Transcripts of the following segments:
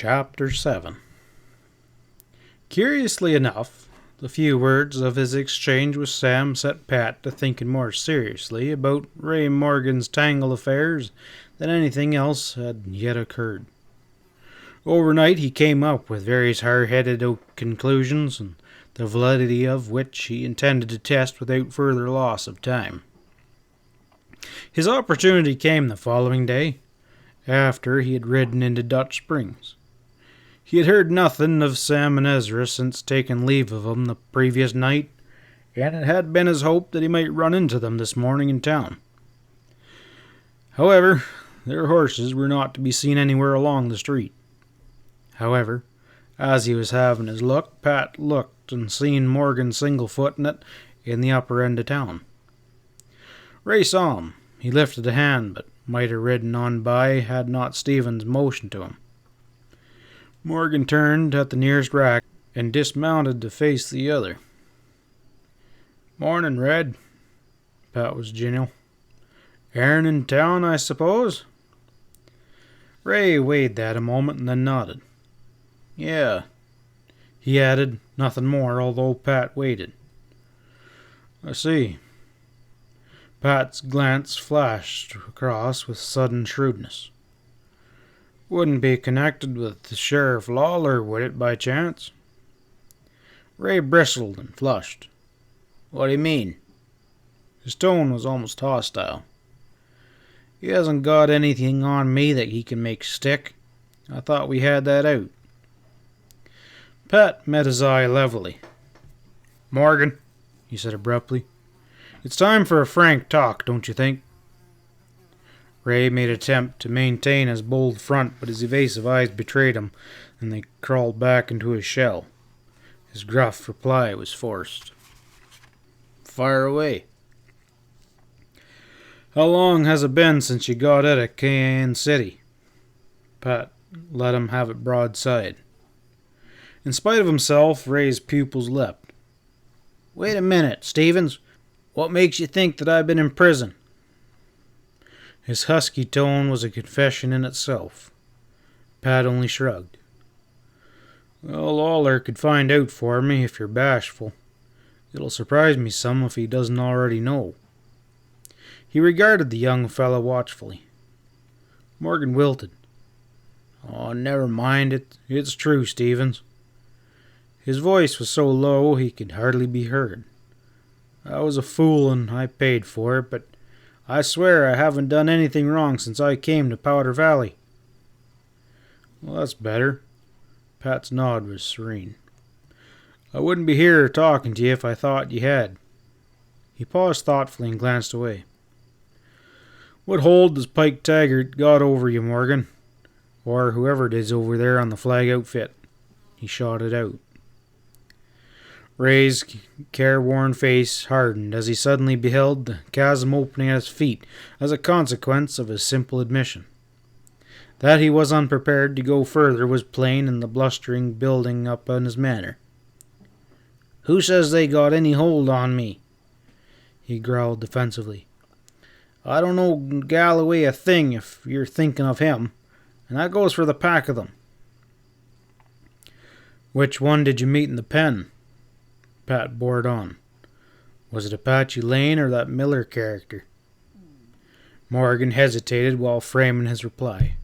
Chapter 7. Curiously enough, the few words of his exchange with Sam set Pat to thinking more seriously about Ray Morgan's tangle affairs than anything else had yet occurred. Overnight he came up with various hard-headed conclusions, and the validity of which he intended to test without further loss of time. His opportunity came the following day, after he had ridden into Dutch Springs. He had heard nothing of Sam and Ezra since taking leave of them the previous night, and it had been his hope that he might run into them this morning in town. However, their horses were not to be seen anywhere along the street. However, as he was having his look, Pat looked and seen Morgan single-footing it in the upper end of town. Ray saw him. He lifted a hand, but might have ridden on by had not Stevens motioned to him. Morgan turned at the nearest rack and dismounted to face the other. "Morning, Red." Pat was genial. "Errand in town, I suppose?" Ray weighed that a moment and then nodded. "Yeah," he added, nothing more, although Pat waited. "I see." Pat's glance flashed across with sudden shrewdness. "Wouldn't be connected with Sheriff Lawler, would it, by chance?" Ray bristled and flushed. "What do you mean?" His tone was almost hostile. "He hasn't got anything on me that he can make stick. I thought we had that out." Pat met his eye levelly. "Morgan," he said abruptly, "it's time for a frank talk, don't you think?" Ray made an attempt to maintain his bold front, but his evasive eyes betrayed him, and they crawled back into his shell. His gruff reply was forced. "Fire away." "How long has it been since you got out of Cayenne City?" Pat let him have it broadside. In spite of himself, Ray's pupils leapt. "Wait a minute, Stevens. What makes you think that I've been in prison?" His husky tone was a confession in itself. Pat only shrugged. "Well, Lawler could find out for me if you're bashful. It'll surprise me some if he doesn't already know." He regarded the young fellow watchfully. Morgan wilted. "Oh, never mind it. It's true, Stevens." His voice was so low he could hardly be heard. "I was a fool and I paid for it, but I swear I haven't done anything wrong since I came to Powder Valley." "Well, that's better." Pat's nod was serene. "I wouldn't be here talking to you if I thought you had." He paused thoughtfully and glanced away. "What hold does Pike Taggart got over you, Morgan? Or whoever it is over there on the flag outfit?" He shot it out. Ray's careworn face hardened as he suddenly beheld the chasm opening at his feet as a consequence of his simple admission. That he was unprepared to go further was plain in the blustering building up in his manner. "Who says they got any hold on me?" he growled defensively. "I don't know Galloway a thing if you're thinking of him, and that goes for the pack of them." "Which one did you meet in the pen?" Pat bored on. "Was it Apache Lane or that Miller character?" Morgan hesitated while framing his reply.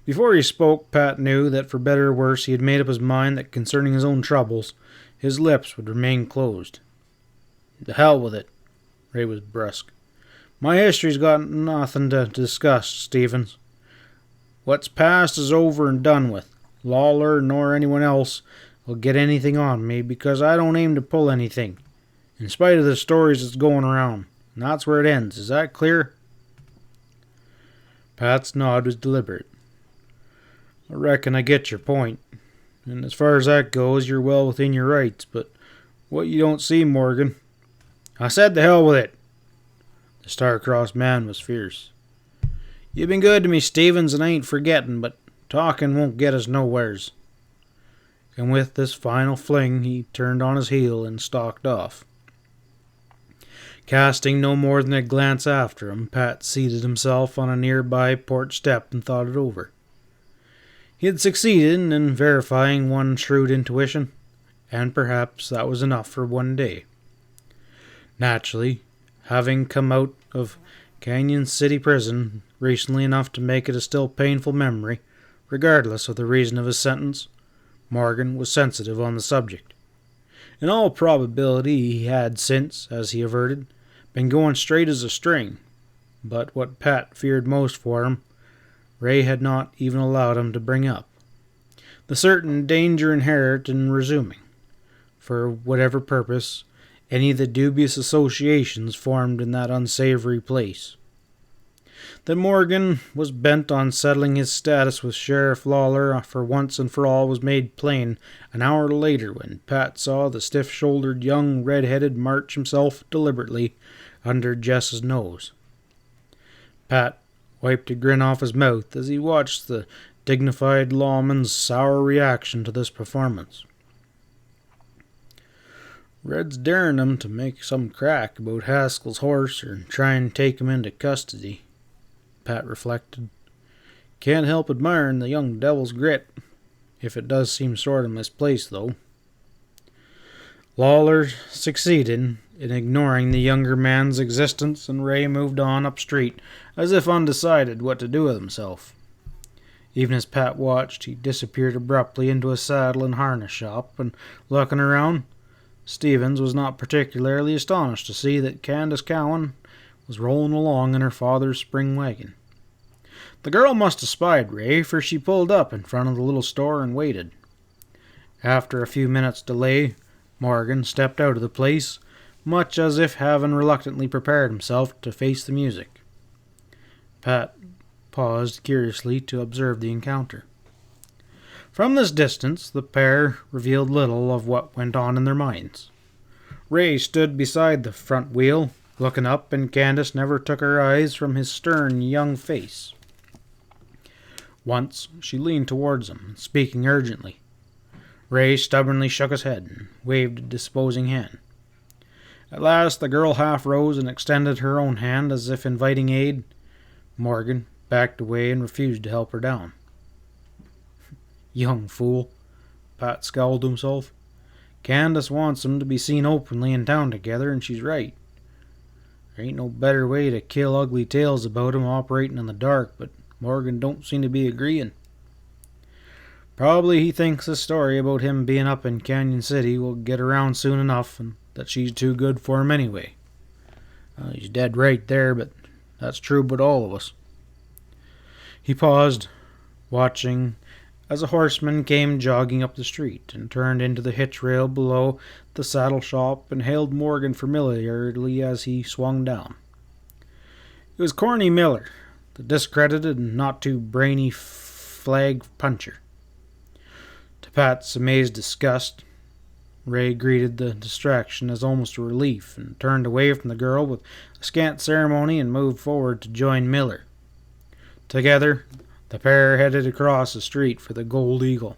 Before he spoke, Pat knew that for better or worse he had made up his mind that concerning his own troubles, his lips would remain closed. "The hell with it." Ray was brusque. "My history's got nothing to discuss, Stevens. What's past is over and done with. Lawler nor anyone else will get anything on me because I don't aim to pull anything, in spite of the stories that's going around. And that's where it ends. Is that clear?" Pat's nod was deliberate. "I reckon I get your point. And as far as that goes, you're well within your rights. But what you don't see, Morgan—" "I said the hell with it." The star-crossed man was fierce. "You've been good to me, Stevens, and I ain't forgetting, but talking won't get us nowheres." And with this final fling, he turned on his heel and stalked off. Casting no more than a glance after him, Pat seated himself on a nearby porch step and thought it over. He had succeeded in verifying one shrewd intuition, and perhaps that was enough for one day. Naturally, having come out of Canyon City Prison recently enough to make it a still painful memory, regardless of the reason of his sentence, Morgan was sensitive on the subject. In all probability he had since, as he averted, been going straight as a string, but what Pat feared most for him, Ray had not even allowed him to bring up. The certain danger inherent in resuming, for whatever purpose, any of the dubious associations formed in that unsavory place. That Morgan was bent on settling his status with Sheriff Lawler for once and for all was made plain an hour later when Pat saw the stiff-shouldered young red-headed march himself deliberately under Jess's nose. Pat wiped a grin off his mouth as he watched the dignified lawman's sour reaction to this performance. Red's daring him to make some crack about Haskell's horse or try and take him into custody, Pat reflected. Can't help admiring the young devil's grit, if it does seem sort of misplaced, though. Lawler succeeded in ignoring the younger man's existence, and Ray moved on up street, as if undecided what to do with himself. Even as Pat watched, he disappeared abruptly into a saddle and harness shop, and looking around, Stevens was not particularly astonished to see that Candace Cowan was rolling along in her father's spring wagon. The girl must have spied Ray, for she pulled up in front of the little store and waited. After a few minutes' delay, Morgan stepped out of the place, much as if having reluctantly prepared himself to face the music. Pat paused curiously to observe the encounter. From this distance, the pair revealed little of what went on in their minds. Ray stood beside the front wheel, looking up, and Candace never took her eyes from his stern young face. Once she leaned towards him, speaking urgently. Ray stubbornly shook his head and waved a disposing hand. At last the girl half rose and extended her own hand as if inviting aid. Morgan backed away and refused to help her down. Young fool, Pat scowled to himself. Candace wants them to be seen openly in town together, and she's right. There ain't no better way to kill ugly tales about 'em operating in the dark, but Morgan don't seem to be agreeing. Probably he thinks the story about him being up in Canyon City will get around soon enough, and that she's too good for him anyway. He's dead right there, but that's true about all of us. He paused, watching as a horseman came jogging up the street and turned into the hitch rail below the saddle shop and hailed Morgan familiarly as he swung down. It was Corny Miller, the discredited and not too brainy flag puncher. To Pat's amazed disgust, Ray greeted the distraction as almost a relief and turned away from the girl with a scant ceremony and moved forward to join Miller. Together, the pair headed across the street for the Gold Eagle.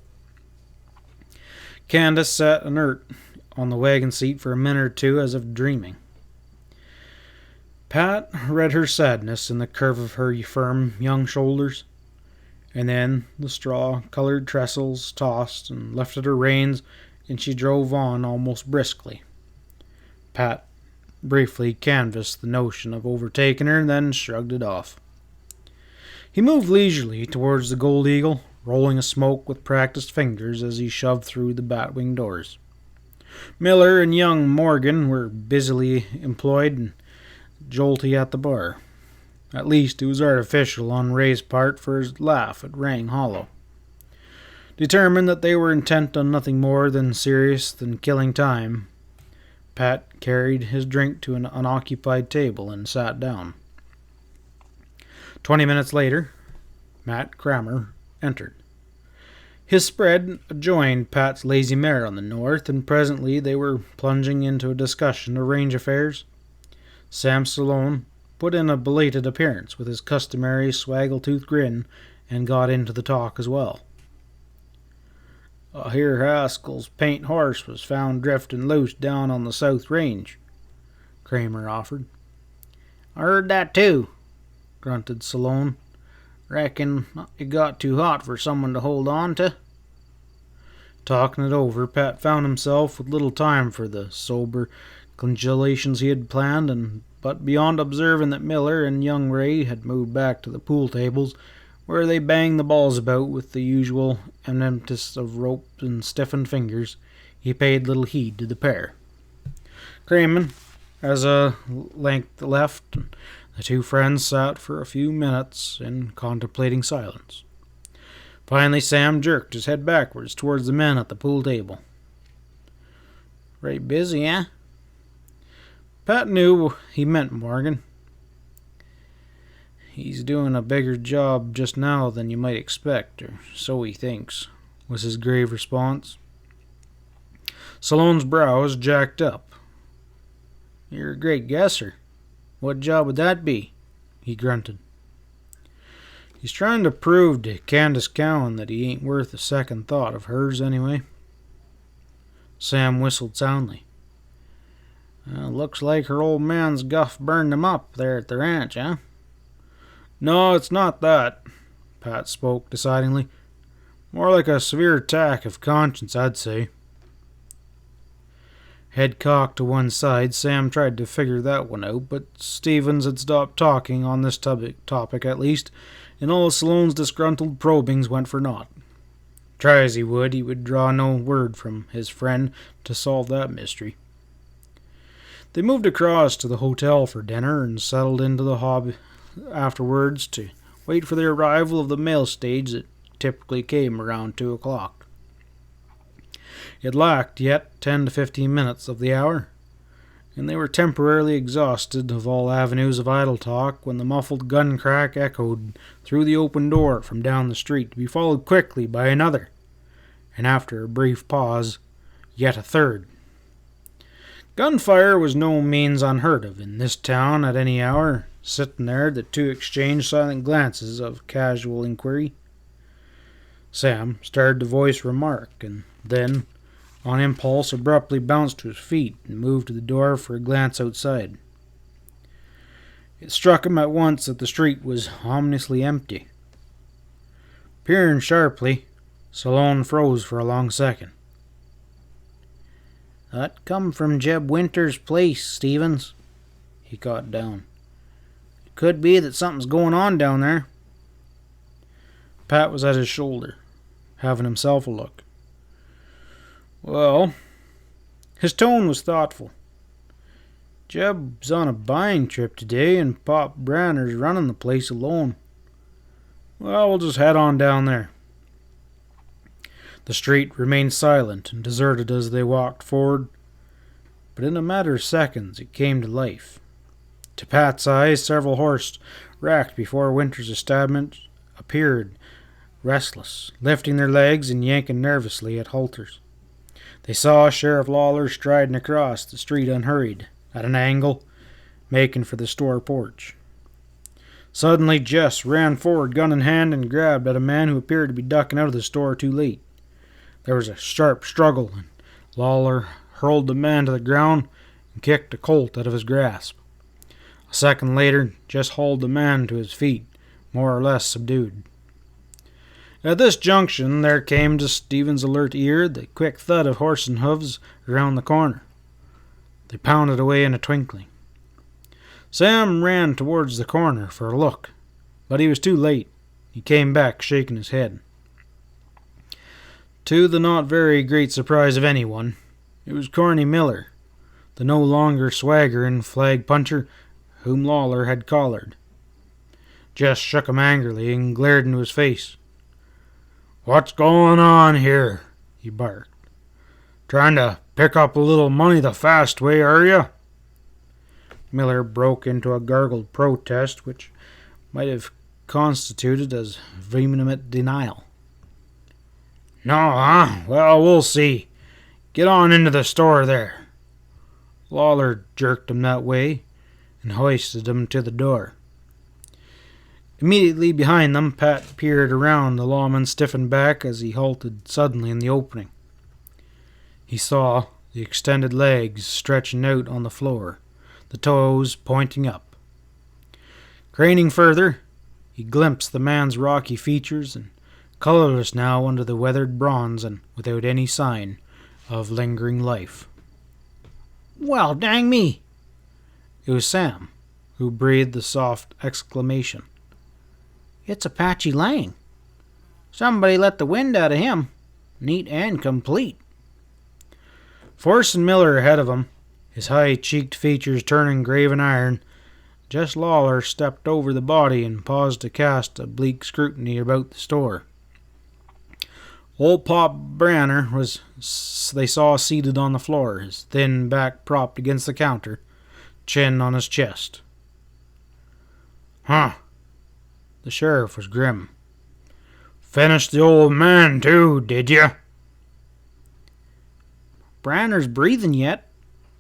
Candace sat inert on the wagon seat for a minute or two as if dreaming. Pat read her sadness in the curve of her firm young shoulders, and then the straw-colored trestles tossed and lifted her reins, and she drove on almost briskly. Pat briefly canvassed the notion of overtaking her, and then shrugged it off. He moved leisurely towards the Gold Eagle, rolling a smoke with practiced fingers as he shoved through the batwing doors. Miller and young Morgan were busily employed and jolty at the bar. At least it was artificial on Ray's part, for his laugh it rang hollow. Determined that they were intent on nothing more than serious than killing time, Pat carried his drink to an unoccupied table and sat down. 20 minutes later, Matt Kramer entered. His spread adjoined Pat's lazy mare on the north, and presently they were plunging into a discussion of range affairs. Sam Saloon put in a belated appearance with his customary swaggle-toothed grin and got into the talk as well. "I hear Haskell's paint horse was found drifting loose down on the south range," Kramer offered. "I heard that too," grunted Saloon. Reckon it got too hot for someone to hold on to? Talking it over, Pat found himself with little time for the sober congelations he had planned, but beyond observing that Miller and young Ray had moved back to the pool tables, where they banged the balls about with the usual emphasis of rope and stiffened fingers, he paid little heed to the pair. Cramen, as a length left, the two friends sat for a few minutes in contemplating silence. Finally, Sam jerked his head backwards towards the men at the pool table. "Right busy, eh?" Pat knew he meant Morgan. "He's doing a bigger job just now than you might expect, or so he thinks," was his grave response. Saloon's brows jacked up. "You're a great guesser. What job would that be?" he grunted. "He's trying to prove to Candace Cowan that he ain't worth a second thought of hers anyway." Sam whistled soundly. "Looks like her old man's guff burned him up there at the ranch, eh?" "No, it's not that," Pat spoke decidedly. "More like a severe attack of conscience, I'd say." Head cocked to one side, Sam tried to figure that one out, but Stevens had stopped talking on this topic at least, and all the saloon's disgruntled probings went for naught. Try as he would draw no word from his friend to solve that mystery. They moved across to the hotel for dinner and settled into the hob afterwards to wait for the arrival of the mail stage that typically came around 2 o'clock. It lacked yet 10 to 15 minutes of the hour, and they were temporarily exhausted of all avenues of idle talk when the muffled gun crack echoed through the open door from down the street, to be followed quickly by another, and after a brief pause, yet a third. Gunfire was no means unheard of in this town at any hour. Sitting there, the two exchanged silent glances of casual inquiry. Sam started to voice remark, and then, on impulse, abruptly bounced to his feet and moved to the door for a glance outside. It struck him at once that the street was ominously empty. Peering sharply, Saloon froze for a long second. "That come from Jeb Winter's place, Stevens," he caught down. "It could be that something's going on down there." Pat was at his shoulder, having himself a look. "Well," his tone was thoughtful, "Jeb's on a buying trip today, and Pop Branner's running the place alone. Well, we'll just head on down there." The street remained silent and deserted as they walked forward, but in a matter of seconds it came to life. To Pat's eyes, several horses racked before Winter's establishment appeared, restless, lifting their legs and yanking nervously at halters. They saw Sheriff Lawler striding across the street unhurried, at an angle, making for the store porch. Suddenly Jess ran forward, gun in hand, and grabbed at a man who appeared to be ducking out of the store too late. There was a sharp struggle, and Lawler hurled the man to the ground and kicked the Colt out of his grasp. A second later, Jess hauled the man to his feet, more or less subdued. At this junction, there came to Stephen's alert ear the quick thud of horse and hoofs around the corner. They pounded away in a twinkling. Sam ran towards the corner for a look, but he was too late. He came back shaking his head. To the not very great surprise of anyone, it was Corny Miller, the no longer swaggering flag puncher whom Lawler had collared. Jess shook him angrily and glared into his face. "What's going on here?" he barked. "Trying to pick up a little money the fast way, are you?" Miller broke into a gargled protest which might have constituted as vehement denial. "No, huh? Well, we'll see. Get on into the store there." Lawler jerked him that way and hoisted him to the door. Immediately behind them, Pat peered around. The lawman stiffened back as he halted suddenly in the opening. He saw the extended legs stretching out on the floor, the toes pointing up. Craning further, He glimpsed the man's rocky features, and colorless now under the weathered bronze and without any sign of lingering life. "Well, dang me!" It was Sam, who breathed the soft exclamation. "It's Apache Lang. Somebody let the wind out of him. Neat and complete." Forcing Miller ahead of him, his high-cheeked features turning graven iron, Jess Lawler stepped over the body and paused to cast a bleak scrutiny about the store. Old Pop Branner they saw seated on the floor, his thin back propped against the counter, chin on his chest. "Huh." The sheriff was grim. "Finished the old man, too, did you?" "Branner's breathing yet,"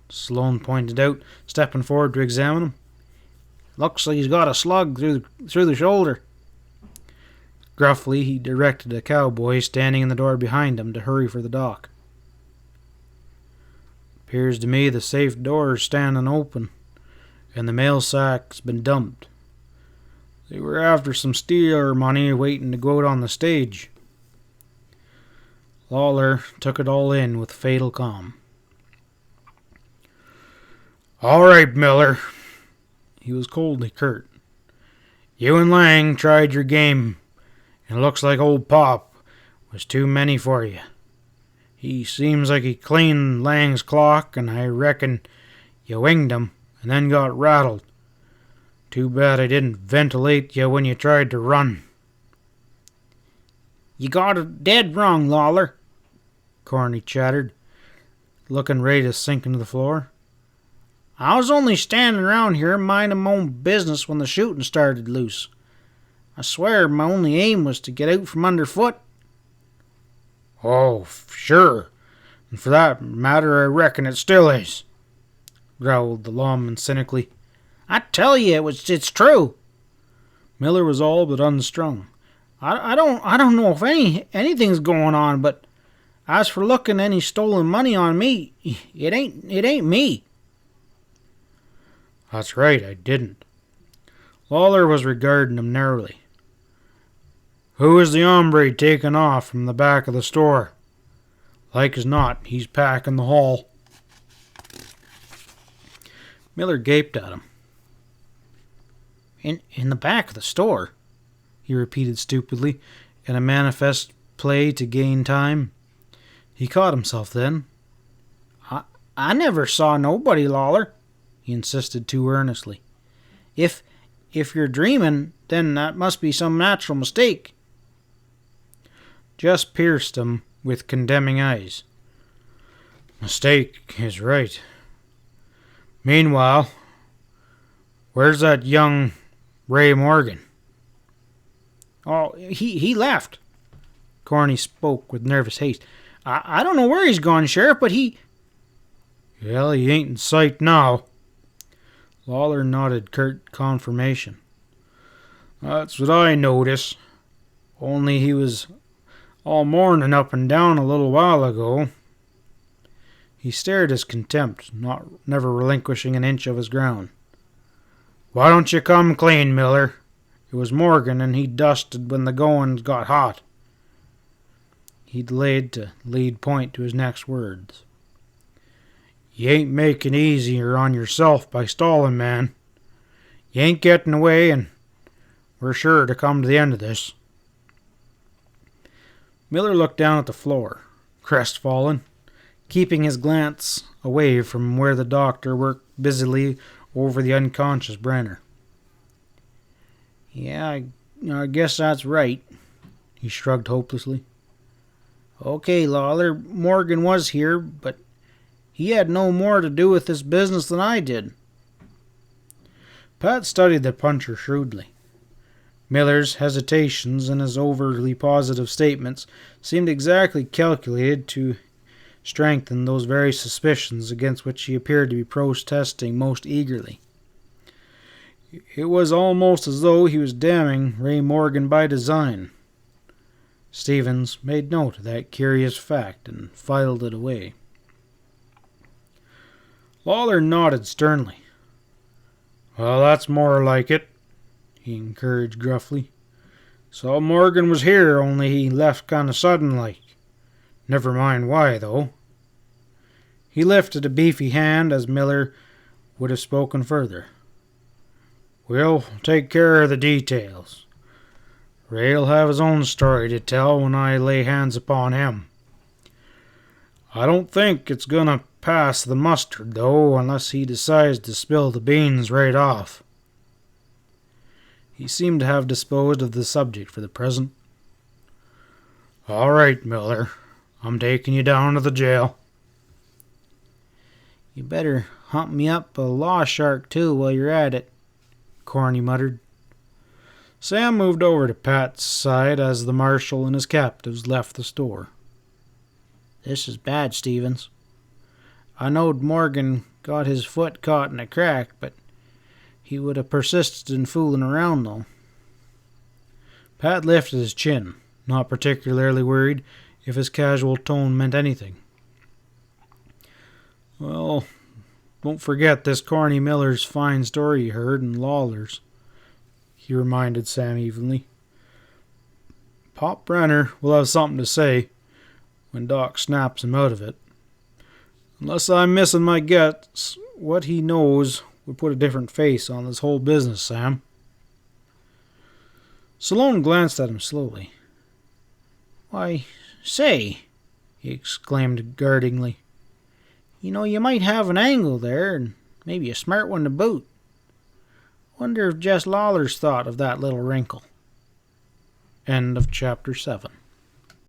Sloane pointed out, stepping forward to examine him. "Looks like he's got a slug through the shoulder." Gruffly, he directed a cowboy standing in the door behind him to hurry for the dock. "Appears to me the safe door's standing open, and the mail sack's been dumped. They were after some stealer money waiting to go out on the stage." Lawler took it all in with fatal calm. "All right, Miller." He was coldly curt. "You and Lang tried your game, and it looks like old Pop was too many for you. He seems like he cleaned Lang's clock, and I reckon you winged him and then got rattled. Too bad I didn't ventilate you when you tried to run." "You got it dead wrong, Lawler," Corny chattered, looking ready to sink into the floor. "I was only standing around here minding my own business when the shooting started loose. I swear my only aim was to get out from underfoot." "Oh, sure. And for that matter, I reckon it still is," growled the lawman cynically. "I tell you, it's true." Miller was all but unstrung. I don't know if anything's going on, but as for looking any stolen money on me, it ain't me." "That's right, I didn't." Lawler was regarding him narrowly. "Who is the hombre taken off from the back of the store? Like as not, he's packing the hall." Miller gaped at him. In the back of the store?" he repeated stupidly, in a manifest play to gain time. He caught himself then. I never saw nobody, Lawler," he insisted too earnestly. If you're dreaming, then that must be some natural mistake." Just pierced him with condemning eyes. "Mistake is right. Meanwhile, where's that young Ray Morgan?" "Oh, he left." Corny spoke with nervous haste. I don't know where he's gone, Sheriff, but he..." "Well, he ain't in sight now." Lawler nodded curt confirmation. "That's what I notice. Only he was all morning up and down a little while ago." He stared his contempt, never relinquishing an inch of his ground. "Why don't you come clean, Miller? It was Morgan, and he dusted when the goin' got hot." He delayed to lead point to his next words. "You ain't making easier on yourself by stalling, man. You ain't getting away, and we're sure to come to the end of this." Miller looked down at the floor, crestfallen, keeping his glance away from where the doctor worked busily over the unconscious Brenner. "Yeah, I guess that's right," he shrugged hopelessly. "Okay, Lawler, Morgan was here, but he had no more to do with this business than I did." Pat studied the puncher shrewdly. Miller's hesitations and his overly positive statements seemed exactly calculated to strengthen those very suspicions against which he appeared to be protesting most eagerly. It was almost as though he was damning Ray Morgan by design. Stevens made note of that curious fact and filed it away. Lawler nodded sternly. "Well, that's more like it." he encouraged gruffly. "Saw Morgan was here, only he left kind of sudden like. Never mind why, though." He lifted a beefy hand as Miller would have spoken further. "We'll take care of the details. Ray'll have his own story to tell when I lay hands upon him. I don't think it's gonna pass the mustard, though, unless he decides to spill the beans right off." He seemed to have disposed of the subject for the present. "All right, Miller. I'm taking you down to the jail." "You better hunt me up a law shark, too, while you're at it," Corny muttered. Sam moved over to Pat's side as the marshal and his captives left the store. "This is bad, Stevens. I knowed Morgan got his foot caught in a crack, but he would have persisted in fooling around, though." Pat lifted his chin, not particularly worried if his casual tone meant anything. "Well, don't forget this Corny Miller's fine story you heard in Lawler's," he reminded Sam evenly. "Pop Brenner will have something to say when Doc snaps him out of it. Unless I'm missing my guess, what he knows would put a different face on this whole business, Sam." Saloon glanced at him slowly. "Why, say," he exclaimed guardingly. "You know, you might have an angle there, and maybe a smart one to boot. Wonder if Jess Lawler's thought of that little wrinkle." End of chapter 7.